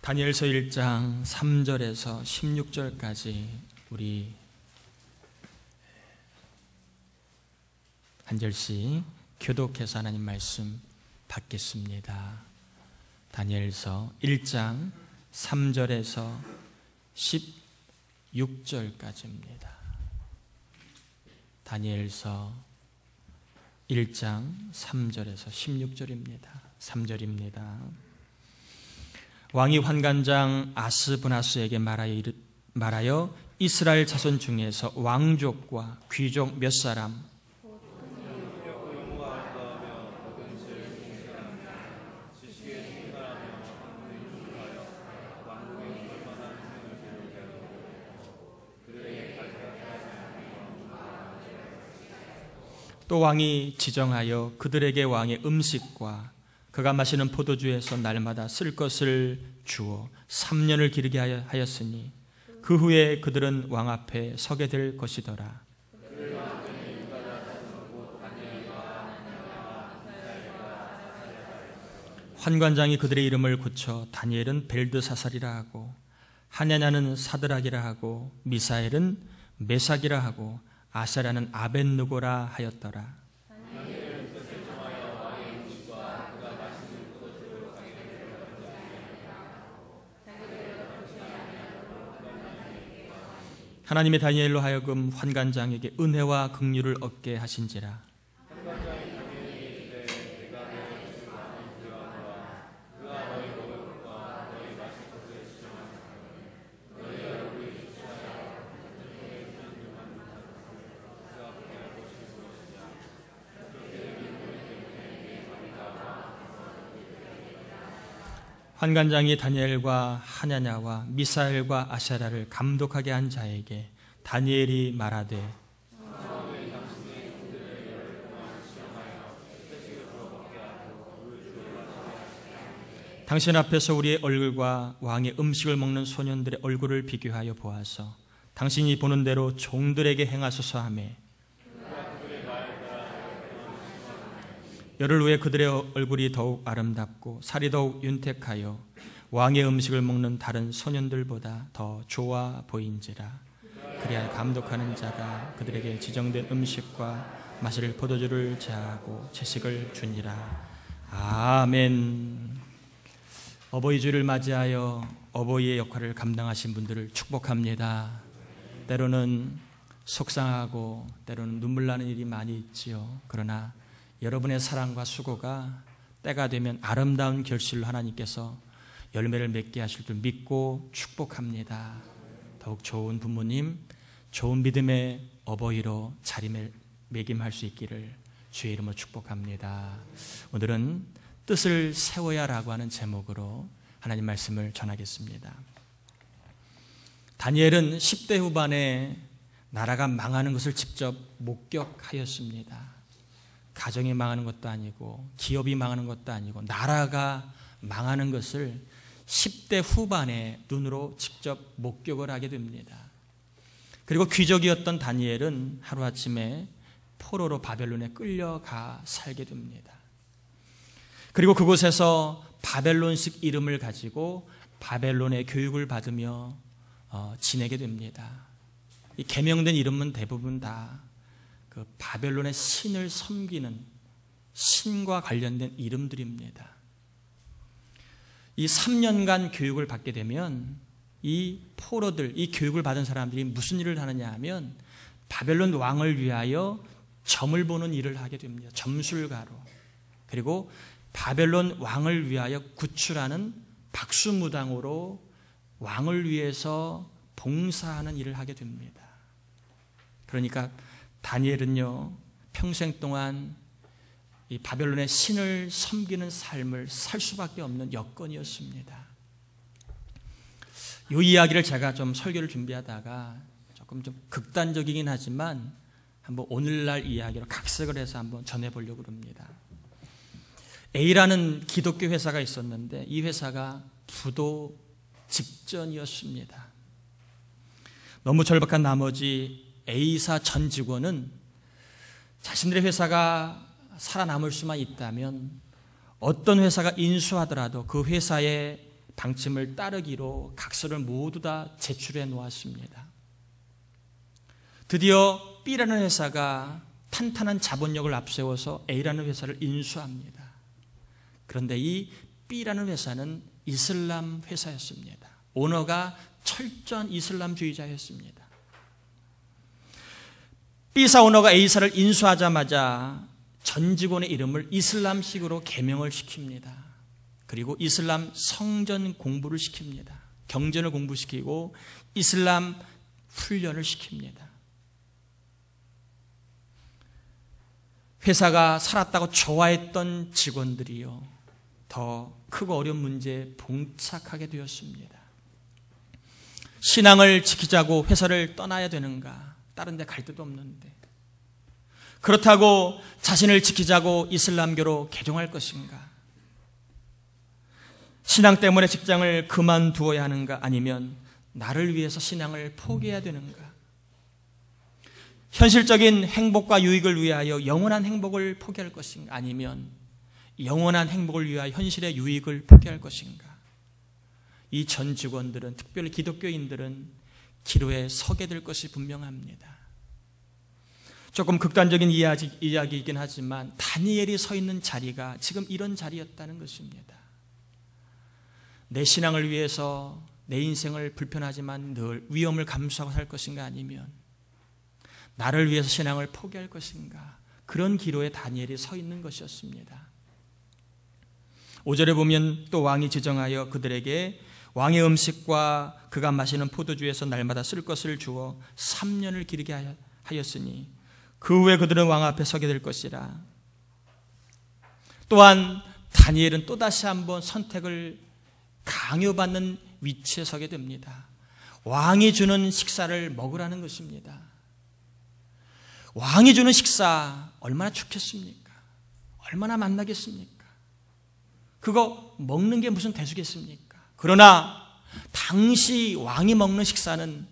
다니엘서 1장 3절에서 16절까지 우리 한 절씩 교독해서 하나님 말씀 받겠습니다. 다니엘서 1장 3절에서 16절까지입니다. 다니엘서 1장 3절에서 16절입니다. 3절입니다. 왕이 환관장 아스브나스에게 말하여 이스라엘 자손 중에서 왕족과 귀족 몇 사람 또 왕이 지정하여 그들에게 왕의 음식과 그가 마시는 포도주에서 날마다 쓸 것을 주어 3년을 기르게 하였으니 그 후에 그들은 왕 앞에 서게 될 것이더라. 환관장이 그들의 이름을 고쳐 다니엘은 벨드사살이라 하고 하냐냐는 사드락이라 하고 미사엘은 메삭이라 하고 아사랴는 아벳느고라 하였더라. 하나님의 다니엘로 하여금 환관장에게 은혜와 긍휼을 얻게 하신지라. 환관장이 다니엘과 하냐냐와 미사엘과 아사랴를 감독하게 한 자에게 다니엘이 말하되 당신 앞에서 우리의 얼굴과 왕의 음식을 먹는 소년들의 얼굴을 비교하여 보아서 당신이 보는 대로 종들에게 행하소서 하며 열흘 후에 그들의 얼굴이 더욱 아름답고 살이 더욱 윤택하여 왕의 음식을 먹는 다른 소년들보다 더 좋아 보인지라. 그리하여 감독하는 자가 그들에게 지정된 음식과 마실 포도주를 제하고 채식을 주니라. 아멘. 어버이 주를 맞이하여 어버이의 역할을 감당하신 분들을 축복합니다. 때로는 속상하고 때로는 눈물 나는 일이 많이 있지요. 그러나 여러분의 사랑과 수고가 때가 되면 아름다운 결실로 하나님께서 열매를 맺게 하실 줄 믿고 축복합니다. 더욱 좋은 부모님, 좋은 믿음의 어버이로 자리매김할 수 있기를 주의 이름으로 축복합니다. 오늘은 뜻을 세워야라고 하는 제목으로 하나님 말씀을 전하겠습니다. 다니엘은 10대 후반에 나라가 망하는 것을 직접 목격하였습니다. 가정이 망하는 것도 아니고 기업이 망하는 것도 아니고 나라가 망하는 것을 10대 후반에 눈으로 직접 목격을 하게 됩니다. 그리고 귀족이었던 다니엘은 하루아침에 포로로 바벨론에 끌려가 살게 됩니다. 그리고 그곳에서 바벨론식 이름을 가지고 바벨론의 교육을 받으며 지내게 됩니다. 이 개명된 이름은 대부분 다 그 바벨론의 신을 섬기는 신과 관련된 이름들입니다. 이 3년간 교육을 받게 되면 이 포로들, 이 교육을 받은 사람들이 무슨 일을 하느냐 하면 바벨론 왕을 위하여 점을 보는 일을 하게 됩니다. 점술가로. 그리고 바벨론 왕을 위하여 구출하는 박수무당으로 왕을 위해서 봉사하는 일을 하게 됩니다. 그러니까 다니엘은요, 평생 동안 이 바벨론의 신을 섬기는 삶을 살 수밖에 없는 여건이었습니다. 이 이야기를 제가 좀 설교를 준비하다가 조금 좀 극단적이긴 하지만 한번 오늘날 이야기로 각색을 해서 한번 전해보려고 합니다. A라는 기독교 회사가 있었는데 이 회사가 부도 직전이었습니다. 너무 절박한 나머지 A사 전 직원은 자신들의 회사가 살아남을 수만 있다면 어떤 회사가 인수하더라도 그 회사의 방침을 따르기로 각서를 모두 다 제출해 놓았습니다. 드디어 B라는 회사가 탄탄한 자본력을 앞세워서 A라는 회사를 인수합니다. 그런데 이 B라는 회사는 이슬람 회사였습니다. 오너가 철저한 이슬람주의자였습니다. B사 오너가 A사를 인수하자마자 전 직원의 이름을 이슬람식으로 개명을 시킵니다. 그리고 이슬람 성전 공부를 시킵니다. 경전을 공부시키고 이슬람 훈련을 시킵니다. 회사가 살았다고 좋아했던 직원들이요, 더 크고 어려운 문제에 봉착하게 되었습니다. 신앙을 지키자고 회사를 떠나야 되는가? 다른 데 갈 데도 없는데. 그렇다고 자신을 지키자고 이슬람교로 개종할 것인가? 신앙 때문에 직장을 그만두어야 하는가? 아니면 나를 위해서 신앙을 포기해야 되는가? 현실적인 행복과 유익을 위하여 영원한 행복을 포기할 것인가? 아니면 영원한 행복을 위하여 현실의 유익을 포기할 것인가? 이 전 직원들은, 특별히 기독교인들은 기로에 서게 될 것이 분명합니다. 조금 극단적인 이야기이긴 하지만 다니엘이 서 있는 자리가 지금 이런 자리였다는 것입니다. 내 신앙을 위해서 내 인생을 불편하지만 늘 위험을 감수하고 살 것인가? 아니면 나를 위해서 신앙을 포기할 것인가? 그런 기로에 다니엘이 서 있는 것이었습니다. 5절에 보면 또 왕이 지정하여 그들에게 왕의 음식과 그가 마시는 포도주에서 날마다 쓸 것을 주어 3년을 기르게 하였으니 그 후에 그들은 왕 앞에 서게 될 것이라. 또한 다니엘은 또다시 한번 선택을 강요받는 위치에 서게 됩니다. 왕이 주는 식사를 먹으라는 것입니다. 왕이 주는 식사 얼마나 좋겠습니까? 얼마나 맛나겠습니까? 그거 먹는 게 무슨 대수겠습니까? 그러나 당시 왕이 먹는 식사는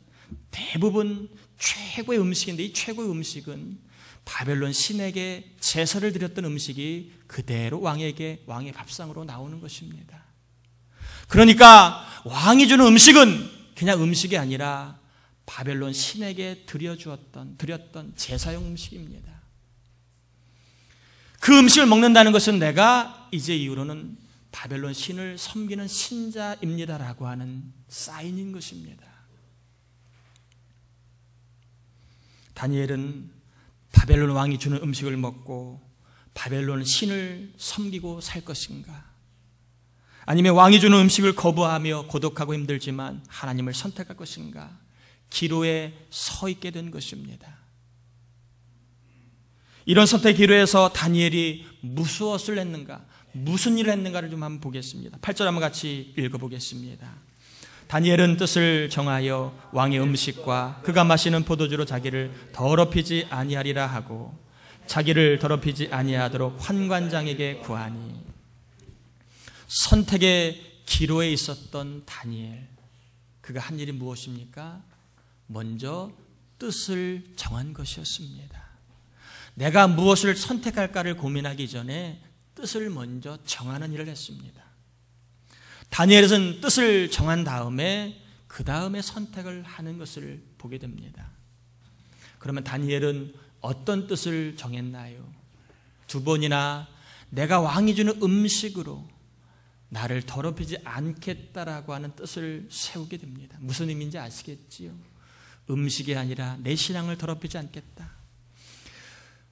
대부분 최고의 음식인데, 이 최고의 음식은 바벨론 신에게 제사를 드렸던 음식이 그대로 왕의 밥상으로 나오는 것입니다. 그러니까 왕이 주는 음식은 그냥 음식이 아니라 바벨론 신에게 드렸던 제사용 음식입니다. 그 음식을 먹는다는 것은 내가 이제 이후로는 바벨론 신을 섬기는 신자입니다라고 하는 사인인 것입니다. 다니엘은 바벨론 왕이 주는 음식을 먹고 바벨론 신을 섬기고 살 것인가? 아니면 왕이 주는 음식을 거부하며 고독하고 힘들지만 하나님을 선택할 것인가? 기로에 서 있게 된 것입니다. 이런 선택 기로에서 다니엘이 무엇을 했는가? 무슨 일을 했는가를 좀 한번 보겠습니다. 8절 한번 같이 읽어보겠습니다. 다니엘은 뜻을 정하여 왕의 음식과 그가 마시는 포도주로 자기를 더럽히지 아니하리라 하고 자기를 더럽히지 아니하도록 환관장에게 구하니. 선택의 기로에 있었던 다니엘, 그가 한 일이 무엇입니까? 먼저 뜻을 정한 것이었습니다. 내가 무엇을 선택할까를 고민하기 전에 뜻을 먼저 정하는 일을 했습니다. 다니엘은 뜻을 정한 다음에 그 다음에 선택을 하는 것을 보게 됩니다. 그러면 다니엘은 어떤 뜻을 정했나요? 2번이나 내가 왕이 주는 음식으로 나를 더럽히지 않겠다라고 하는 뜻을 세우게 됩니다. 무슨 의미인지 아시겠지요? 음식이 아니라 내 신앙을 더럽히지 않겠다.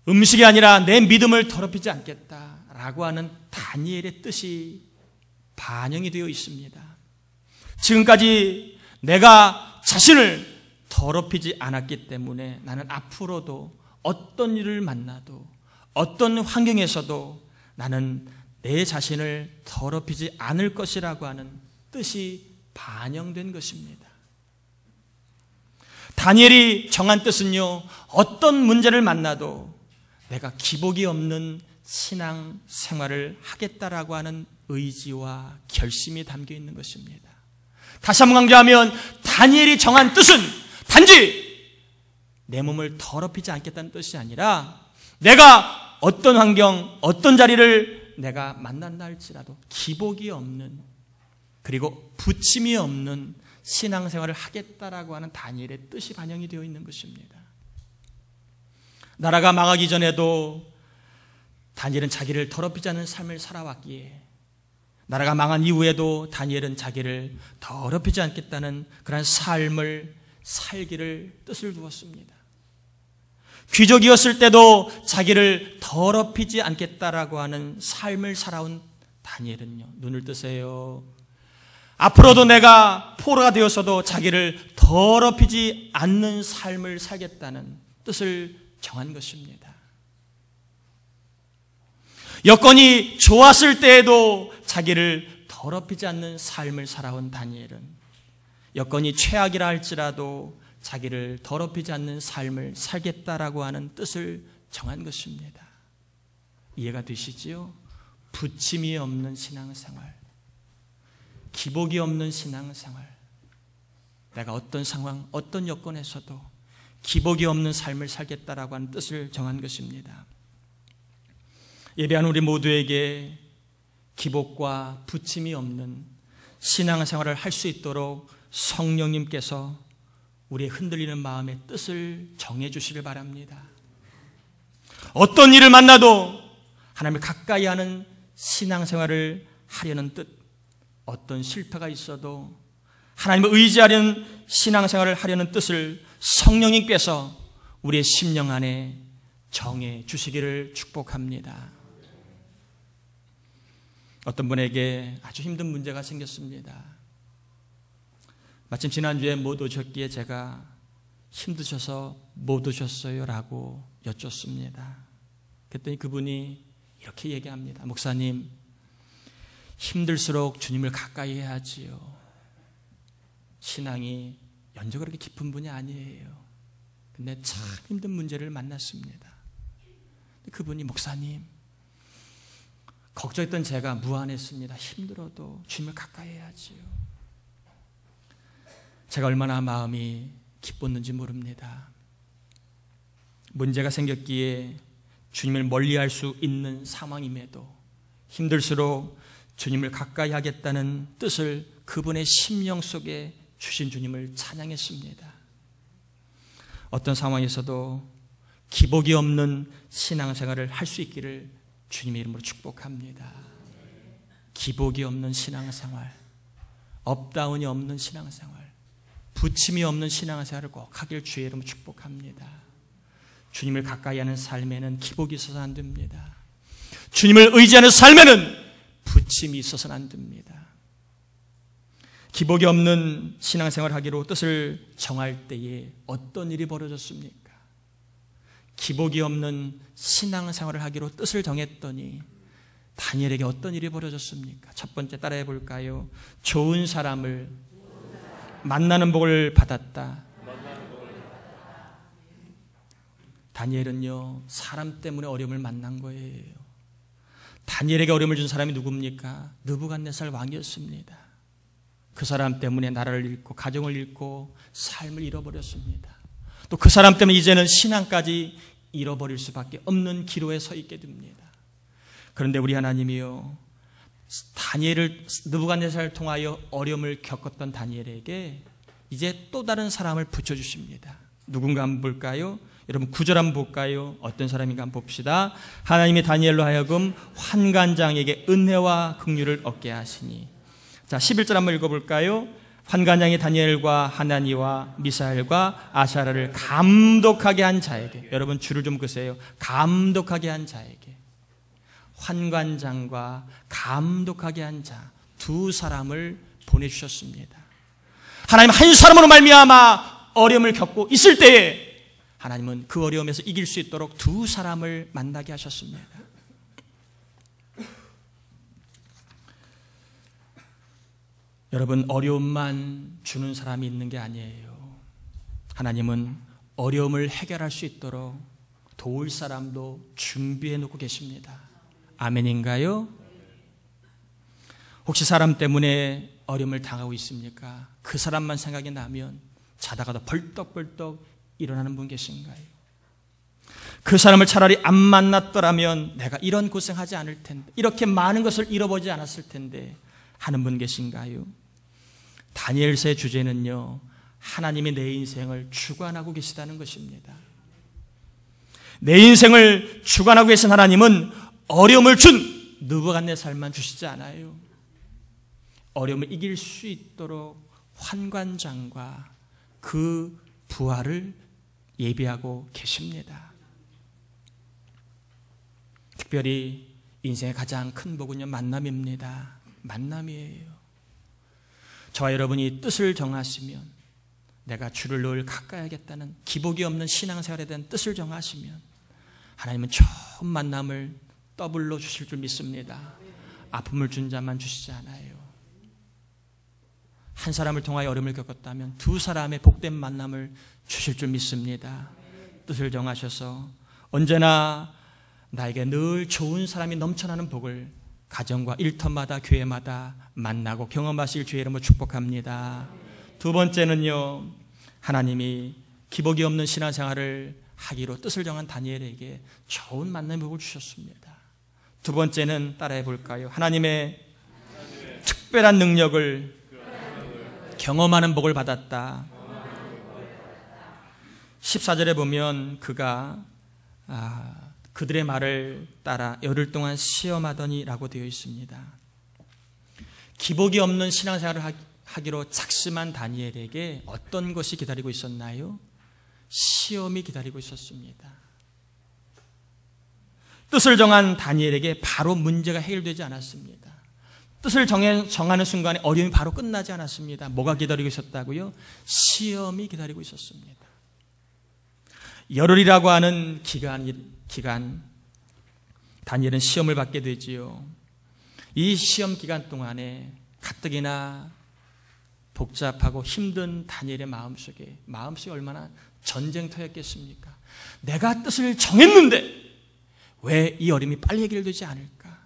음식이 아니라 내 믿음을 더럽히지 않겠다라고 하는 다니엘의 뜻이 반영이 되어 있습니다. 지금까지 내가 자신을 더럽히지 않았기 때문에 나는 앞으로도 어떤 일을 만나도 어떤 환경에서도 나는 내 자신을 더럽히지 않을 것이라고 하는 뜻이 반영된 것입니다. 다니엘이 정한 뜻은요, 어떤 문제를 만나도 내가 기복이 없는 신앙 생활을 하겠다라고 하는 의지와 결심이 담겨 있는 것입니다. 다시 한번 강조하면 다니엘이 정한 뜻은 단지 내 몸을 더럽히지 않겠다는 뜻이 아니라 내가 어떤 환경, 어떤 자리를 내가 만난다 할지라도 기복이 없는 그리고 부침이 없는 신앙생활을 하겠다라고 하는 다니엘의 뜻이 반영이 되어 있는 것입니다. 나라가 망하기 전에도 다니엘은 자기를 더럽히지 않는 삶을 살아왔기에 나라가 망한 이후에도 다니엘은 자기를 더럽히지 않겠다는 그런 삶을 살기를 뜻을 두었습니다. 귀족이었을 때도 자기를 더럽히지 않겠다라고 하는 삶을 살아온 다니엘은요, 눈을 뜨세요. 앞으로도 내가 포로가 되어서도 자기를 더럽히지 않는 삶을 살겠다는 뜻을 정한 것입니다. 여건이 좋았을 때에도 자기를 더럽히지 않는 삶을 살아온 다니엘은 여건이 최악이라 할지라도 자기를 더럽히지 않는 삶을 살겠다라고 하는 뜻을 정한 것입니다. 이해가 되시지요? 부침이 없는 신앙생활, 기복이 없는 신앙생활, 내가 어떤 상황, 어떤 여건에서도 기복이 없는 삶을 살겠다라고 하는 뜻을 정한 것입니다. 예배하는 우리 모두에게 기복과 부침이 없는 신앙생활을 할 수 있도록 성령님께서 우리의 흔들리는 마음의 뜻을 정해 주시길 바랍니다. 어떤 일을 만나도 하나님을 가까이 하는 신앙생활을 하려는 뜻, 어떤 실패가 있어도 하나님을 의지하려는 신앙생활을 하려는 뜻을 성령님께서 우리의 심령 안에 정해 주시기를 축복합니다. 어떤 분에게 아주 힘든 문제가 생겼습니다. 마침 지난주에 못 오셨기에 제가 힘드셔서 못 오셨어요? 라고 여쭙습니다. 그랬더니 그분이 이렇게 얘기합니다. 목사님, 힘들수록 주님을 가까이 해야지요. 신앙이 연저 그렇게 깊은 분이 아니에요. 근데 참 힘든 문제를 만났습니다. 그분이 목사님, 걱정했던 제가 무안했습니다. 힘들어도 주님을 가까이 해야지요. 제가 얼마나 마음이 기뻤는지 모릅니다. 문제가 생겼기에 주님을 멀리할 수 있는 상황임에도 힘들수록 주님을 가까이 하겠다는 뜻을 그분의 심령 속에 주신 주님을 찬양했습니다. 어떤 상황에서도 기복이 없는 신앙생활을 할 수 있기를 주님의 이름으로 축복합니다. 기복이 없는 신앙생활, 업다운이 없는 신앙생활, 부침이 없는 신앙생활을 꼭 하길 주의 이름으로 축복합니다. 주님을 가까이 하는 삶에는 기복이 있어서는 안 됩니다. 주님을 의지하는 삶에는 부침이 있어서는 안 됩니다. 기복이 없는 신앙생활을 하기로 뜻을 정할 때에 어떤 일이 벌어졌습니까? 기복이 없는 신앙생활을 하기로 뜻을 정했더니 다니엘에게 어떤 일이 벌어졌습니까? 첫 번째 따라해 볼까요? 좋은 사람을 만나는 복을 받았다. 다니엘은요, 사람 때문에 어려움을 만난 거예요. 다니엘에게 어려움을 준 사람이 누굽니까? 느부갓네살 왕이었습니다. 그 사람 때문에 나라를 잃고 가정을 잃고 삶을 잃어버렸습니다. 또 그 사람 때문에 이제는 신앙까지 잃어버릴 수밖에 없는 기로에 서 있게 됩니다. 그런데 우리 하나님이요, 다니엘을 느부갓네살을 통하여 어려움을 겪었던 다니엘에게 이제 또 다른 사람을 붙여주십니다. 누군가 한번 볼까요? 여러분 9절 한번 볼까요? 어떤 사람인가 한번 봅시다. 하나님이 다니엘로 하여금 환관장에게 은혜와 긍휼을 얻게 하시니. 자, 11절 한번 읽어볼까요? 환관장이 다니엘과 하나니와 미사엘과 아사랴를 감독하게 한 자에게, 여러분 줄을 좀 그으세요. 감독하게 한 자에게, 환관장과 감독하게 한 자 두 사람을 보내주셨습니다. 하나님 한 사람으로 말미암아 어려움을 겪고 있을 때에 하나님은 그 어려움에서 이길 수 있도록 두 사람을 만나게 하셨습니다. 여러분, 어려움만 주는 사람이 있는 게 아니에요. 하나님은 어려움을 해결할 수 있도록 도울 사람도 준비해 놓고 계십니다. 아멘인가요? 혹시 사람 때문에 어려움을 당하고 있습니까? 그 사람만 생각이 나면 자다가도 벌떡벌떡 일어나는 분 계신가요? 그 사람을 차라리 안 만났더라면 내가 이런 고생하지 않을 텐데, 이렇게 많은 것을 잃어보지 않았을 텐데, 하는 분 계신가요? 다니엘서의 주제는요, 하나님이 내 인생을 주관하고 계시다는 것입니다. 내 인생을 주관하고 계신 하나님은 어려움을 준 느부갓네살만 주시지 않아요. 어려움을 이길 수 있도록 환관장과 그 부하를 예비하고 계십니다. 특별히 인생의 가장 큰 복은요, 만남입니다. 만남이에요. 저와 여러분이 뜻을 정하시면, 내가 주를 늘 가까이 하겠다는 기복이 없는 신앙생활에 대한 뜻을 정하시면 하나님은 좋은 만남을 더블로 주실 줄 믿습니다. 아픔을 준 자만 주시지 않아요. 한 사람을 통하여 어려움을 겪었다면 두 사람의 복된 만남을 주실 줄 믿습니다. 뜻을 정하셔서 언제나 나에게 늘 좋은 사람이 넘쳐나는 복을 가정과 일터마다 교회마다 만나고 경험하실 주의 이름으로 축복합니다. 두 번째는요, 하나님이 기복이 없는 신앙생활을 하기로 뜻을 정한 다니엘에게 좋은 만남의 복을 주셨습니다. 두 번째는 따라해 볼까요? 하나님의 특별한 능력을 경험하는 복을 받았다. 14절에 보면 그가 그들의 말을 따라 열흘 동안 시험하더니 라고 되어 있습니다. 기복이 없는 신앙생활을 하기로 작심한 다니엘에게 어떤 것이 기다리고 있었나요? 시험이 기다리고 있었습니다. 뜻을 정한 다니엘에게 바로 문제가 해결되지 않았습니다. 뜻을 정하는 순간에 어려움이 바로 끝나지 않았습니다. 뭐가 기다리고 있었다고요? 시험이 기다리고 있었습니다. 열흘이라고 하는 기간, 다니엘은 시험을 받게 되지요. 이 시험 기간 동안에 가뜩이나 복잡하고 힘든 다니엘의 마음속에 얼마나 전쟁터였겠습니까? 내가 뜻을 정했는데 왜 이 어려움이 빨리 해결되지 않을까?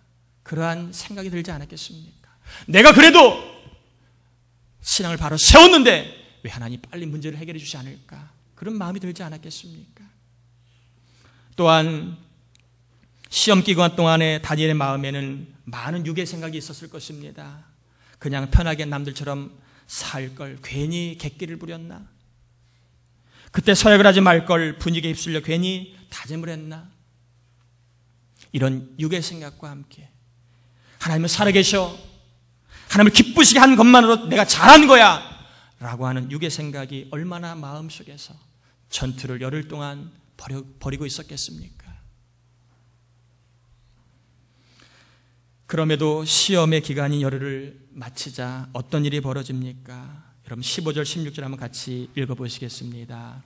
그러한 생각이 들지 않았겠습니까? 내가 그래도 신앙을 바로 세웠는데 왜 하나님 빨리 문제를 해결해 주지 않을까? 그런 마음이 들지 않았겠습니까? 또한 시험 기간 동안에 다니엘의 마음에는 많은 육의 생각이 있었을 것입니다. 그냥 편하게 남들처럼 살 걸 괜히 객기를 부렸나? 그때 서약을 하지 말 걸 분위기에 휩쓸려 괜히 다짐을 했나? 이런 육의 생각과 함께 하나님은 살아계셔, 하나님을 기쁘시게 한 것만으로 내가 잘한 거야 라고 하는 육의 생각이 얼마나 마음속에서 전투를 열흘 동안 벌이고 있었겠습니까? 그럼에도 시험의 기간인 열흘을 마치자 어떤 일이 벌어집니까? 여러분 15절 16절 한번 같이 읽어보시겠습니다.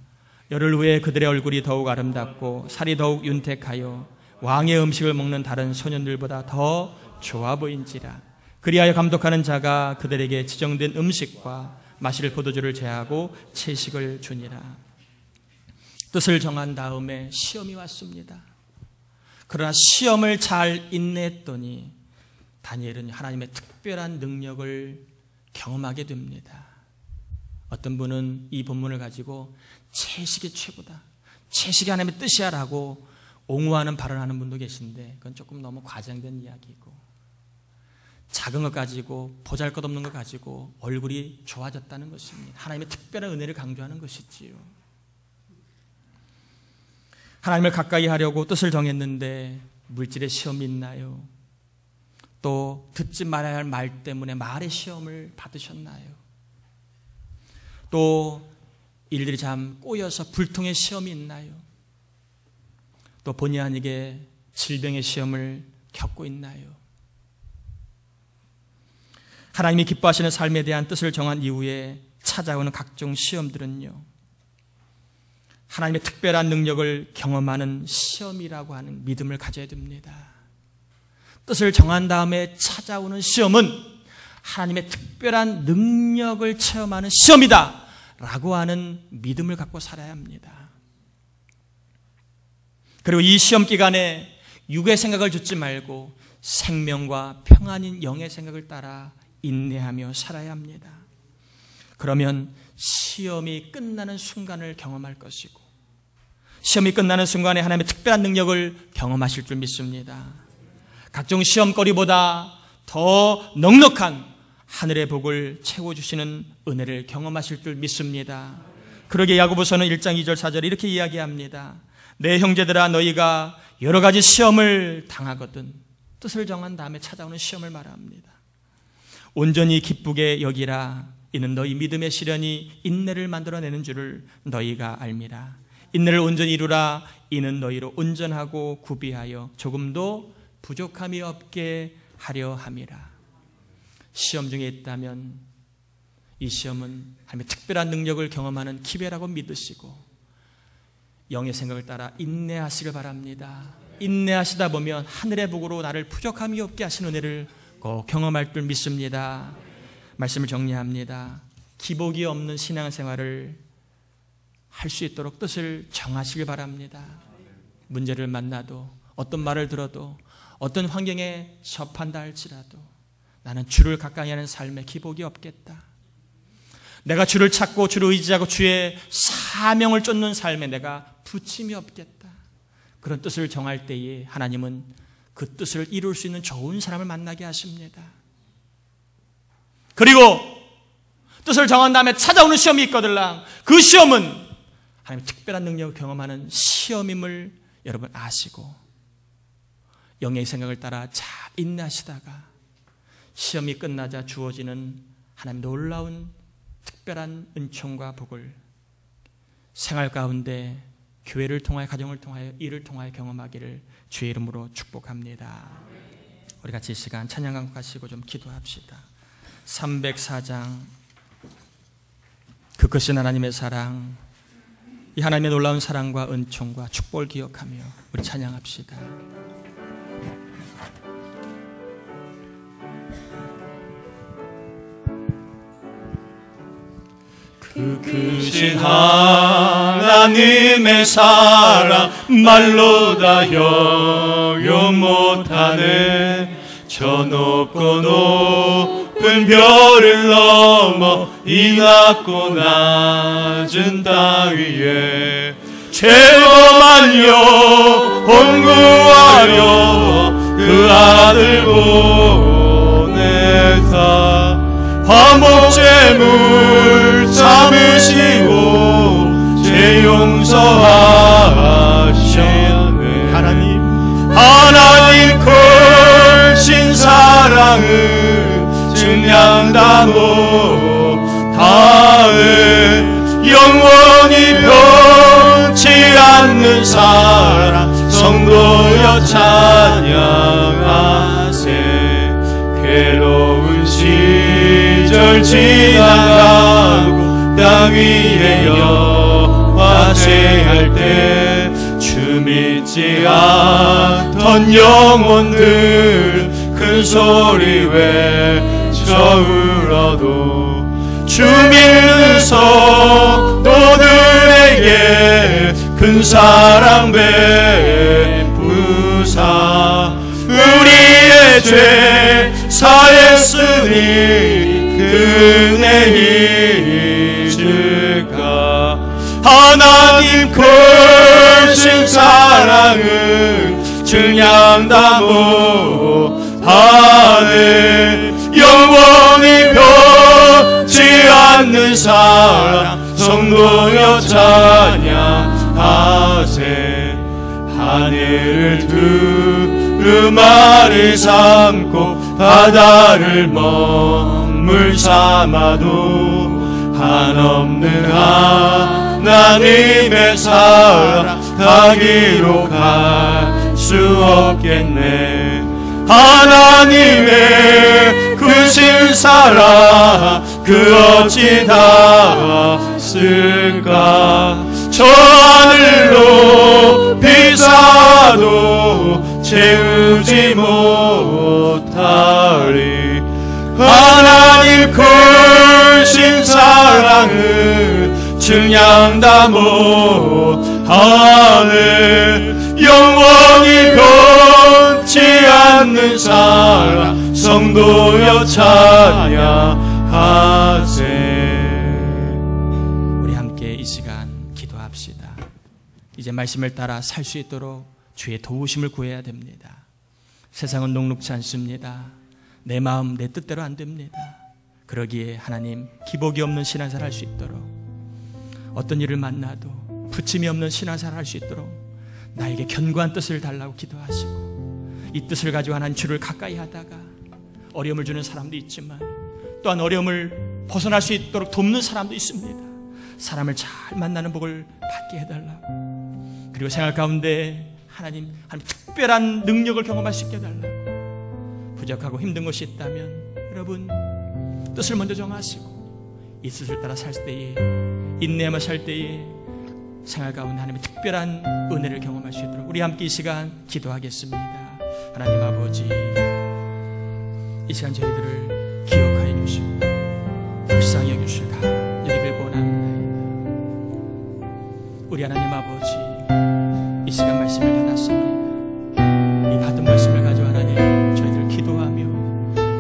열흘 후에 그들의 얼굴이 더욱 아름답고 살이 더욱 윤택하여 왕의 음식을 먹는 다른 소년들보다 더 좋아 보인지라. 그리하여 감독하는 자가 그들에게 지정된 음식과 마실 포도주를 제하고 채식을 주니라. 뜻을 정한 다음에 시험이 왔습니다. 그러나 시험을 잘 인내했더니 다니엘은 하나님의 특별한 능력을 경험하게 됩니다. 어떤 분은 이 본문을 가지고 채식이 최고다, 채식이 하나님의 뜻이야 라고 옹호하는 발언하는 분도 계신데 그건 조금 너무 과장된 이야기고, 작은 것 가지고 보잘것없는 것 가지고 얼굴이 좋아졌다는 것입니다. 하나님의 특별한 은혜를 강조하는 것이지요. 하나님을 가까이 하려고 뜻을 정했는데 물질의 시험이 있나요? 또 듣지 말아야 할 말 때문에 말의 시험을 받으셨나요? 또 일들이 참 꼬여서 불통의 시험이 있나요? 또 본의 아니게 질병의 시험을 겪고 있나요? 하나님이 기뻐하시는 삶에 대한 뜻을 정한 이후에 찾아오는 각종 시험들은요, 하나님의 특별한 능력을 경험하는 시험이라고 하는 믿음을 가져야 됩니다. 뜻을 정한 다음에 찾아오는 시험은 하나님의 특별한 능력을 체험하는 시험이다 라고 하는 믿음을 갖고 살아야 합니다. 그리고 이 시험 기간에 육의 생각을 듣지 말고 생명과 평안인 영의 생각을 따라 인내하며 살아야 합니다. 그러면 시험이 끝나는 순간을 경험할 것이고, 시험이 끝나는 순간에 하나님의 특별한 능력을 경험하실 줄 믿습니다. 각종 시험거리보다 더 넉넉한 하늘의 복을 채워주시는 은혜를 경험하실 줄 믿습니다. 그러게 야고보서는 1장 2절 4절에 이렇게 이야기합니다. 내 형제들아, 너희가 여러 가지 시험을 당하거든 뜻을 정한 다음에 찾아오는 시험을 말합니다. 온전히 기쁘게 여기라. 이는 너희 믿음의 시련이 인내를 만들어내는 줄을 너희가 알미라. 인내를 온전히 이루라. 이는 너희로 온전하고 구비하여 조금도 부족함이 없게 하려 함이라. 시험 중에 있다면 이 시험은 하나님의 특별한 능력을 경험하는 기회라고 믿으시고 영의 생각을 따라 인내하시길 바랍니다. 인내하시다 보면 하늘의 복으로 나를 부족함이 없게 하시는 은혜를 꼭 경험할 줄 믿습니다. 말씀을 정리합니다. 기복이 없는 신앙생활을 할 수 있도록 뜻을 정하시길 바랍니다. 문제를 만나도 어떤 말을 들어도 어떤 환경에 접한다 할지라도 나는 주를 가까이 하는 삶에 기복이 없겠다. 내가 주를 찾고 주를 의지하고 주의 사명을 쫓는 삶에 내가 부침이 없겠다. 그런 뜻을 정할 때에 하나님은 그 뜻을 이룰 수 있는 좋은 사람을 만나게 하십니다. 그리고 뜻을 정한 다음에 찾아오는 시험이 있거들랑 그 시험은 하나님의 특별한 능력을 경험하는 시험임을 여러분 아시고 영의 생각을 따라 잘 인내하시다가 시험이 끝나자 주어지는 하나님 놀라운 특별한 은총과 복을 생활 가운데 교회를 통하여 가정을 통하여 일을 통하여 경험하기를 주의 이름으로 축복합니다. 우리 같이 이 시간 찬양 감독하시고 좀 기도합시다. 304장 그 크신 하나님의 사랑, 이 하나님의 놀라운 사랑과 은총과 축복을 기억하며 우리 찬양합시다. 그 크신 하나님의 사랑 말로 다 형용 못하네. 저 높고 높은 별을 넘어 이 낮고 낮은 땅 위에 죄범한 영혼 구하려 그 아들 보내사 화목제물 삼으시고 죄 용서하시네. 하나님 크신 사랑을 증량다 못하네. 영원히 변치 않는 사랑 성도여 찬양하세. 괴로운 시절 지나가고 땅 위에 여와 제할 때 주 믿지 않던 영혼들 큰 소리 외쳐 울어도 주 믿는 성도들에게 큰 사랑 베푸사 우리의 죄 사했으니 그네 잊을까. 하나님 크신 사랑은 증량다 못하네. 영원히 변치 않는 사랑 성도여 찬양하세. 하늘을 두루마리 삼고 바다를 먹물 삼아도 한없는 하나님의 사랑 가기로 갈 수 없겠네. 하나님의 크신 사랑 그 어찌 닿았을까. 저 하늘로 비싸도 채우지 못하리. 하나님 크신 사랑은 증량다 못하네. 영원히 변치 않는 사랑 성도여 찬양하세. 우리 함께 이 시간 기도합시다. 이제 말씀을 따라 살 수 있도록 주의 도우심을 구해야 됩니다. 세상은 녹록지 않습니다. 내 마음 내 뜻대로 안 됩니다. 그러기에 하나님, 기복이 없는 신앙생활 할 수 있도록, 어떤 일을 만나도 부침이 없는 신앙생활 할 수 있도록 나에게 견고한 뜻을 달라고 기도하시고, 이 뜻을 가지고 하나님 주를 가까이 하다가 어려움을 주는 사람도 있지만 또한 어려움을 벗어날 수 있도록 돕는 사람도 있습니다. 사람을 잘 만나는 복을 받게 해달라고, 그리고 생활 가운데 하나님 특별한 능력을 경험할 수 있게 해달라고. 부족하고 힘든 것이 있다면 여러분 뜻을 먼저 정하시고 이 뜻을 따라 살 때에, 인내하며 살 때에 생활 가운데 하나님의 특별한 은혜를 경험할 수 있도록 우리 함께 이 시간 기도하겠습니다. 하나님 아버지, 이 시간 저희들을 기억하여 주시고 불쌍히 여겨주실 간절히 원합니다. 우리 하나님 아버지, 이 시간 말씀을 받았습니다. 이 받은 말씀을 가지고 하나님 저희들 기도하며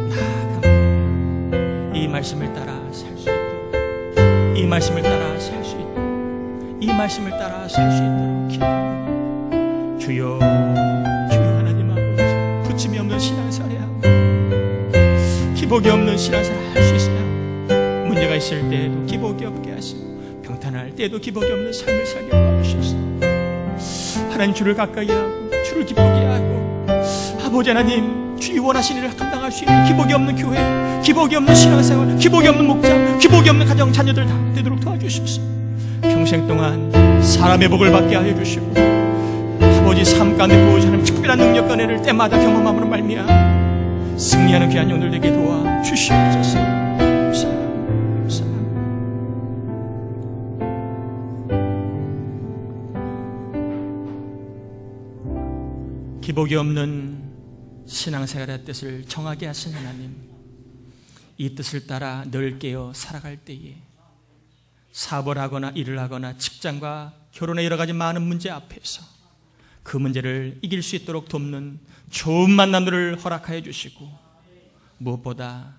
나아갑니다. 이 말씀을 따라 살 수 있도록, 이 말씀을 따라 살 수 있도록, 이 말씀을 따라 살 수 있도록 기도합니다. 주여, 주여 하나님 아버지, 부침이 없는 신앙생활 해야 합니다. 기복이 없는 신앙생활 할 수 있어야 합니다. 문제가 있을 때에도 기복이 없게 하시고 평탄할 때에도 기복이 없는 삶을 살게 도와주셨습니다. 하나님, 주를 가까이 하고 주를 기쁘게 하고 아버지 하나님, 주의 원하시는 일을 감당할 수 있는 기복이 없는 교회, 기복이 없는 신앙생활, 기복이 없는 목장, 기복이 없는 가정 자녀들 다 되도록 도와주셨습니다. 평생 동안 사람의 복을 받게 하여 주시고 아버지 삶 가운데 보여주는 특별한 능력과 은혜를 때마다 경험함으로 말미암아 승리하는 귀한 영들 되게 도와주시옵소서. 기복이 없는 신앙생활의 뜻을 정하게 하신 하나님, 이 뜻을 따라 늘 깨어 살아갈 때에 사업을 하거나 일을 하거나 직장과 결혼의 여러 가지 많은 문제 앞에서 그 문제를 이길 수 있도록 돕는 좋은 만남들을 허락하여 주시고, 무엇보다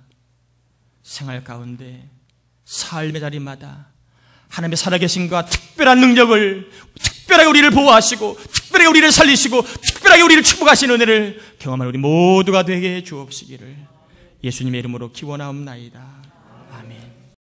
생활 가운데 삶의 자리마다 하나님의 살아계신과 특별한 능력을, 특별하게 우리를 보호하시고 특별하게 우리를 살리시고 특별하게 우리를 축복하시는 은혜를 경험할 우리 모두가 되게 해 주옵시기를 예수님의 이름으로 기원하옵나이다.